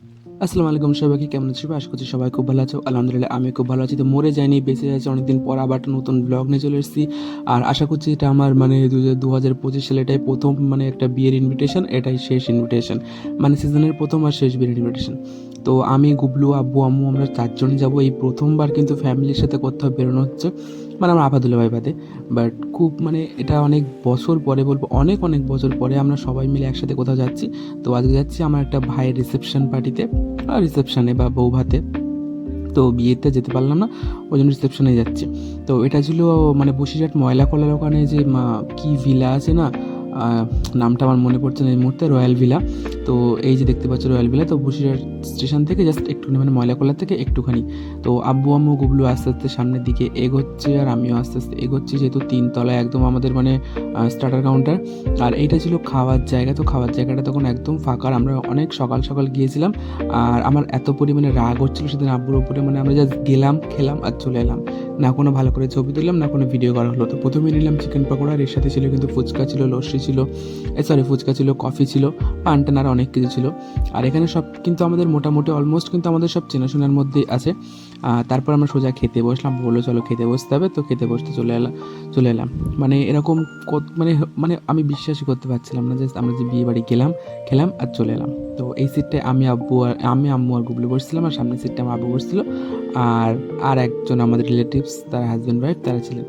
আসসালামু আলাইকুম সবাইকে, কেমন আছো? আশা করছি সবাই খুব ভালো আছো। আলহামদুলিল্লাহ আমি খুব ভালো আছি। তো মরে যাইনি, বেঁচে আছি অনেকদিন পর, আবার একটা নতুন ব্লগ নিয়ে চলে এসেছি। আর আশা করছি এটা আমার 2025 সালে এটাই প্রথম একটা বিয়ের ইনভিটেশন, এটাই শেষ ইনভিটেশন, সিজনের প্রথম আর শেষ বিয়ের ইনভিটেশন। তো আমি, গুবলু, আব্বু, আম্মু আমরা চারজনই যাবো। এই প্রথমবার কিন্তু ফ্যামিলির সাথে কোথাও বেরোনো হচ্ছে, আমার আপাদুল্লাহ ভাই বাদে। বাট খুব এটা অনেক বছর পরে, বলবো অনেক অনেক বছর পরে আমরা সবাই মিলে একসাথে কোথাও যাচ্ছি। তো আজকে যাচ্ছি আমার একটা ভাইয়ের রিসেপশন পার্টিতে, রিসেপশনে বা বউ ভাতে। তো বিয়েতে যেতে পারলাম না, ওই জন্য রিসেপশনে যাচ্ছি। তো এটা ছিল বসিরহাট ময়লা কলার ওখানে যে কি ভিলা আছে না, নামটা আমার মনে পড়ছে না এই মুহূর্তে, রয়্যাল ভিলা। তো এই যে দেখতে পাচ্ছ রয়্যাল ভিলা, তো বসিরহাট স্টেশন থেকে জাস্ট একটুখানি ময়লা কলার থেকে একটুখানি। তো আব্বু আম্মু গুবলু আস্তে আস্তে সামনের দিকে এগোচ্ছে, আর আমিও আস্তে আস্তে এগোচ্ছি, যেহেতু 3 তলায় একদম আমাদের স্টার্টার কাউন্টার। আর এইটা ছিল খাওয়ার জায়গা। তো খাওয়ার জায়গাটা তখন একদম ফাঁকা, আমরা অনেক সকাল সকাল গিয়েছিলাম। আর আমার এত পরিমাণে রাগ হচ্ছিল সেদিন আব্বুর উপরে, আমরা জাস্ট গেলাম, খেলাম আর চলে এলাম, না কোনো ভালো করে ছবি তুললাম, না কোনো ভিডিও করা হলো। তো প্রথমে নিলাম চিকেন পকোড়া, আর এর সাথে ছিল কিন্তু ফুচকা ছিল, লস্যি ছিল, ফুচকা ছিল, কফি ছিল, পান টান আর অনেক কিছু ছিল। আর এখানে সব কিন্তু আমাদের মোটামুটি অলমোস্ট কিন্তু আমাদের সব চেনাশোনার মধ্যেই আছে। তারপর আমরা সোজা খেতে বসলাম, বললো চলো খেতে বসতে হবে, তো খেতে বসতে চলে এলাম। এরকম আমি বিশ্বাসই করতে পারছিলাম না, জাস্ট আমরা যে বিয়ে বাড়ি গেলাম, খেলাম আর চলে এলাম। তো এই সিটটায় আমি আম্মু আর গুবলু বসছিলাম, আর সামনের সিটটা আমার আব্বু বসছিল, আর আর একজন আমাদের রিলেটিভস, তার হাজব্যান্ড ওয়াইফ তারা ছিলেন।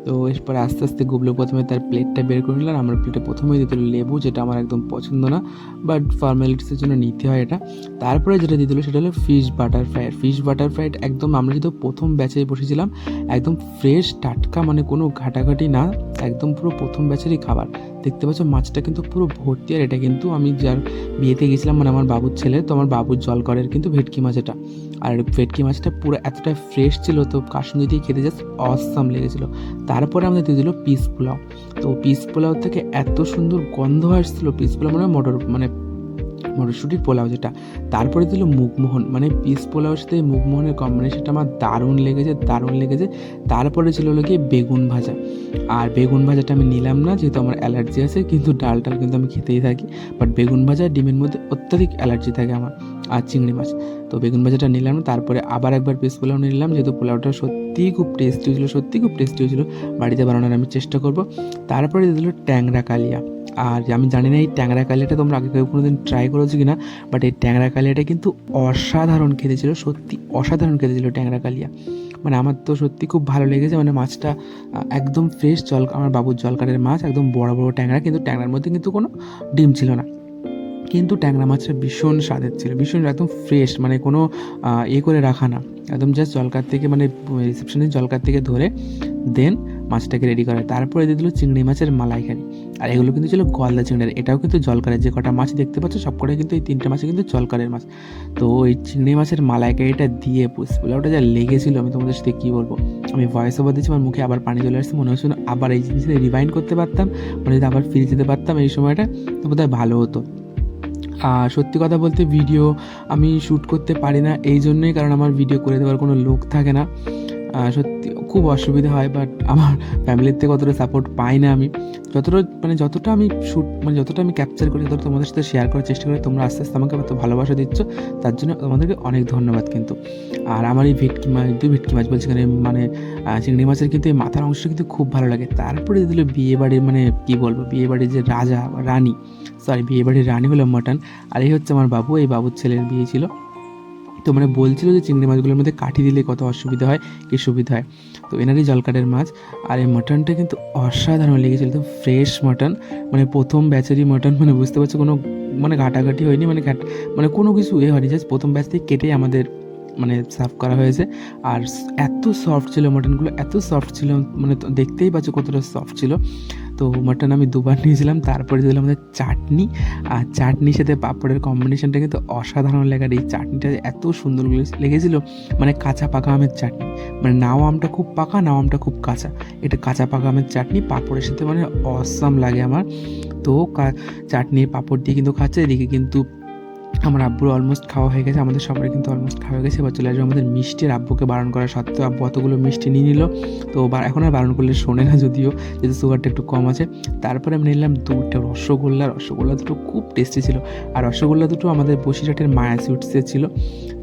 তো এরপরে আস্তে আস্তে গুবলু প্রথমে তার প্লেটটা বের করে নিল, আর আমার প্লেটে প্রথমেই দিত লেবু, যেটা আমার একদম পছন্দ না, বাট ফর্মালিটিসের জন্য নিতে হয় এটা। তারপরে যেটা দিত সেটা হলো ফিশ বাটার ফ্রাইড একদম আমরা যেহেতু প্রথম ব্যাচে বসেছিলাম, একদম ফ্রেশ টাটকা, কোনো ঘাটাঘাটি না, একদম পুরো প্রথম ব্যাচেরই খাবার। দেখতে পাচ্ছ মাছটা কিন্তু পুরো ভর্তি, আর এটা কিন্তু আমি যার বিয়েতে গেছিলাম, আমার বাবুর ছেলে, তো আমার বাবুর জলকরের কিন্তু ভেটকি মাছ এটা। আর ভেটকি মাছটা পুরো এতটা ফ্রেশ ছিল, তো কাশ্মীরি দিয়ে খেতে জাস্ট অসাম লেগেছিলো। তারপরে আমাদের দিয়ে দিল পিস পোলাও। তো পিস পোলাও থেকে এত সুন্দর গন্ধ আসছিল, পিস পোলাও মটরশুঁটির পোলাও যেটা। তারপরে দিল মুগমোহন, পিস পোলাওর সাথে মুগমোহনের কম্বিনেশনটা আমার দারুণ লেগেছে। তারপরে ছিল হলো গিয়ে বেগুন ভাজা, আর বেগুন ভাজাটা আমি নিলাম না, যেহেতু আমার অ্যালার্জি আছে, কিন্তু ডাল কিন্তু আমি খেতেই থাকি। বাট বেগুন ভাজা ডিমের মধ্যে অত্যাধিক অ্যালার্জি থাকে আমার, আর চিংড়ি মাছ। তো বেগুন ভাজাটা নিলাম না, তারপরে আবার একবার পিস পোলাও নিলাম, যেহেতু পোলাওটা সত্যিই খুব টেস্টি হয়েছিল, বাড়িতে বানানোর আমি চেষ্টা করব। তারপরে দিল ট্যাংরা কালিয়া। আর আমি জানি না এই ট্যাংরা কালিয়াটা তোমরা আগে কেউ কোনো দিন ট্রাই করেছো কি না, বাট এই ট্যাংরা কালিয়াটা কিন্তু অসাধারণ খেতে ছিল, সত্যি অসাধারণ খেতে ছিল ট্যাংরা কালিয়া। আমার তো সত্যি খুব ভালো লেগেছে, মাছটা একদম ফ্রেশ, আমার বাবুর জলকারের মাছ, একদম বড় বড় ট্যাংরা, কিন্তু ট্যাংরার মধ্যে কিন্তু কোনো ডিম ছিল না, কিন্তু ট্যাংরা মাছটা ভীষণ স্বাদের ছিল, ভীষণ একদম ফ্রেশ, কোনো করে রাখা না, একদম জাস্ট জলকার থেকে রিসেপশনের জলকার থেকে ধরে দেন মাছটাকে রেডি করে। তারপরে দিয়ে দিল চিংড়ি মাছের মালাইকারি, আর এগুলো কিন্তু ছিল গলদা চিংড়ি, এটাও কিন্তু জলকারের, যে কটা মাছ দেখতে পাচ্ছ সবকটাই কিন্তু এই 3টে মাছে কিন্তু জলকারের মাছ। তো ওই চিংড়ি মাছের মালাইকারিটা দিয়ে পোলাওটা যা লেগেছিলো, আমি তোমাদের সাথে কী বলবো, আমি ভয়েস ওভার দিচ্ছি, আমার মুখে আবার পানি চলে আসছে, মনে হচ্ছে আবার এই জিনিসটা রিভাইন্ড করতে পারতাম, যদি আবার ফিরে যেতে পারতাম এই সময়টা, তো বোধহয় ভালো হতো। আর সত্যি কথা বলতে ভিডিও আমি শ্যুট করতে পারি না এই জন্যই, কারণ আমার ভিডিও করে দেওয়ার কোনো লোক থাকে না, সত্যি খুব অসুবিধা হয়। বাট আমার ফ্যামিলির থেকে অতটা সাপোর্ট পাই না আমি, যতটা আমি যতটা আমি ক্যাপচার করি, ততটা তোমাদের সাথে শেয়ার করার চেষ্টা করি, তোমরা আস্তে আস্তে আমাকে এত ভালোবাসা দিচ্ছ, তার জন্য তোমাদেরকে অনেক ধন্যবাদ কিন্তু। আর আমার এই ভেটকি মাছ বলছি, চিংড়ি মাছের কিন্তু এই মাথার অংশটা কিন্তু খুব ভালো লাগে। তারপরে দিল বিয়ে বাড়ির কী বলবো, বিয়ে বাড়ির যে বিয়ে বাড়ির রানী হলো মাটন। আর এই হচ্ছে আমার বাবু, এই বাবুর ছেলের বিয়ে ছিল। তো বলছিল যে চিংড়ি মাছগুলোর মধ্যে কাঠি দিলে কত অসুবিধা হয়, কী সুবিধা হয়। তো এনারই জলকাটের মাছ, আর এই মাটনটা কিন্তু অসাধারণ লেগেছিল, তো ফ্রেশ মাটন, প্রথম ব্যাচেরই মাটন, বুঝতে পারছো কোনো ঘাটাঘাটি হয়নি, কোনো কিছু হয়নি, জাস্ট প্রথম ব্যাচ থেকে কেটেই আমাদের সার্ভ করা হয়েছে। আর এত সফট ছিল মাটনগুলো, এত সফট ছিল, তো দেখতেই পাচ্ছ কতটা সফট ছিল। তো মাটন আমি দুবার নিয়েছিলাম। তারপরে দিলাম আমাদের চাটনি, আর চাটনির সাথে পাঁপড়ের কম্বিনেশনটা কিন্তু অসাধারণ লাগার, এই চাটনিটা এত সুন্দর লেগেছিলো, কাঁচা পাকা আমের চাটনি, নাও আমটা খুব পাকা, নাও আমটা খুব কাঁচা, এটা কাঁচা পাকা আমের চাটনি পাঁপড়ের সাথে অসাম লাগে আমার। তো চাটনি পাঁপড় দিয়ে কিন্তু খাচ্ছে, এদিকে কিন্তু আমার আব্বুর অলমোস্ট খাওয়া হয়ে গেছে, আমাদের সবারই কিন্তু অলমোস্ট খাওয়া হয়ে গেছে। এবার চলে আসবে আমাদের মিষ্টির। আব্বুকে বারণ করা সত্ত্বেও আব্বু অতগুলো মিষ্টি নিয়ে নিল। তো এখন আর বারণ করলে শোনে না, যদিও যেহেতু সুগারটা একটু কম আছে। তারপরে আমি নিলাম দুটো রসগোল্লা দুটো খুব টেস্টি ছিল। আর রসগোল্লা দুটো আমাদের বসিরহাটের মায়া সুইটসের ছিল।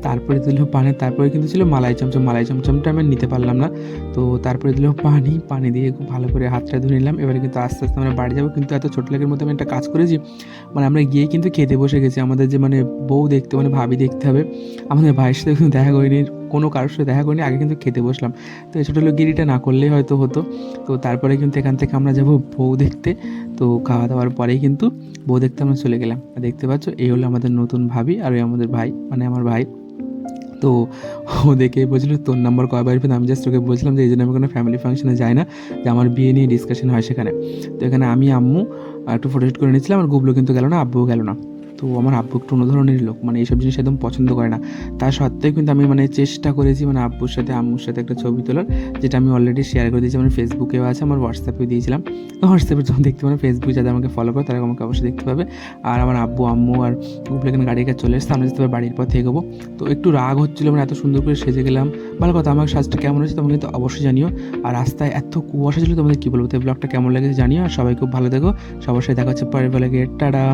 তারপরে দিল পানি, তারপরে কিন্তু ছিল মালাই চমচমটা আমি নিতে পারলাম না। তো তারপরে দিল পানি দিয়ে খুব ভালো করে হাতটা ধুয়ে নিলাম। এবারে কিন্তু আস্তে আস্তে আমরা বাড়ি যাবো। কিন্তু এত ছোট লোকের মধ্যে আমি একটা কাজ করেছি, মানে আমরা গিয়ে কিন্তু খেতে বসে গেছি। আমাদের যে মানে বউ দেখতে, মানে ভাবি দেখতে হবে, আমাদের ভাইয়ের সাথে কিন্তু দেখা করিনি, কোনো কারোর সাথে দেখা করিনি, আগে কিন্তু খেতে বসলাম। তো এই ছোটো গিরিটা না করলেই হয়তো হতো। তো তারপরে কিন্তু এখান থেকে আমরা যাবো বউ দেখতে। তো খাওয়া দাওয়ার পরেই কিন্তু বউ দেখতে আমরা চলে গেলাম। দেখতে পাচ্ছ, এই হলো আমাদের নতুন ভাবি আর ওই আমাদের ভাই, মানে আমার ভাই। তো ও দেখে বলছিল তোর নাম্বার কয়বার পেতে, আমি জাস্ট ওকে বলছিলাম যে এই জন্য আমি কোনো ফ্যামিলি ফাংশনে যাই না, যে আমার বিয়ে নিয়ে ডিসকাশন হয় সেখানে। তো এখানে আমি আম্মু একটু ফটোশুট করে নিয়েছিলাম, আর গুবলু কিন্তু গেল না, আব্বুও গেল না। তো আমার আব্বু একটু অন্য ধরনের লোক, মানে এইসব জিনিস একদম পছন্দ করে না। তা সত্ত্বেও কিন্তু আমি মানে চেষ্টা করেছি মানে আব্বুর সাথে আম্মুর সাথে একটা ছবি তোলার, যেটা আমি অলরেডি শেয়ার করে দিয়েছি। আমার ফেসবুকেও আছে, আমার হোয়াটসঅ্যাপেও দিয়েছিলাম। তো হোয়াটসঅ্যাপে যখন দেখতে পাবে, ফেসবুকে যাদের আমাকে ফলো করে তারা আমাকে অবশ্যই দেখতে পাবে। আর আমার আব্বু আম্মু আর গুবলু এখানে গাড়ির কাছে চলে এসেছে, আমরা যেতে পারবো বাড়ির পথে এগোবো। তো একটু রাগ হচ্ছিলো, মানে এত সুন্দর করে সেজে গেলাম। ভালো কথা, আমার সাজটা কেমন হয়েছে তোমাকে কিন্তু অবশ্যই জানিও। আর রাস্তায় এত কুয়াশা ছিল, তোমাদের কী বলবো। তো ব্লগটা কেমন লেগেছে জানিও, আর সবাই খুব ভালো দেখো। সবার সাথে দেখা হচ্ছে পরের ব্লগে। টাটা।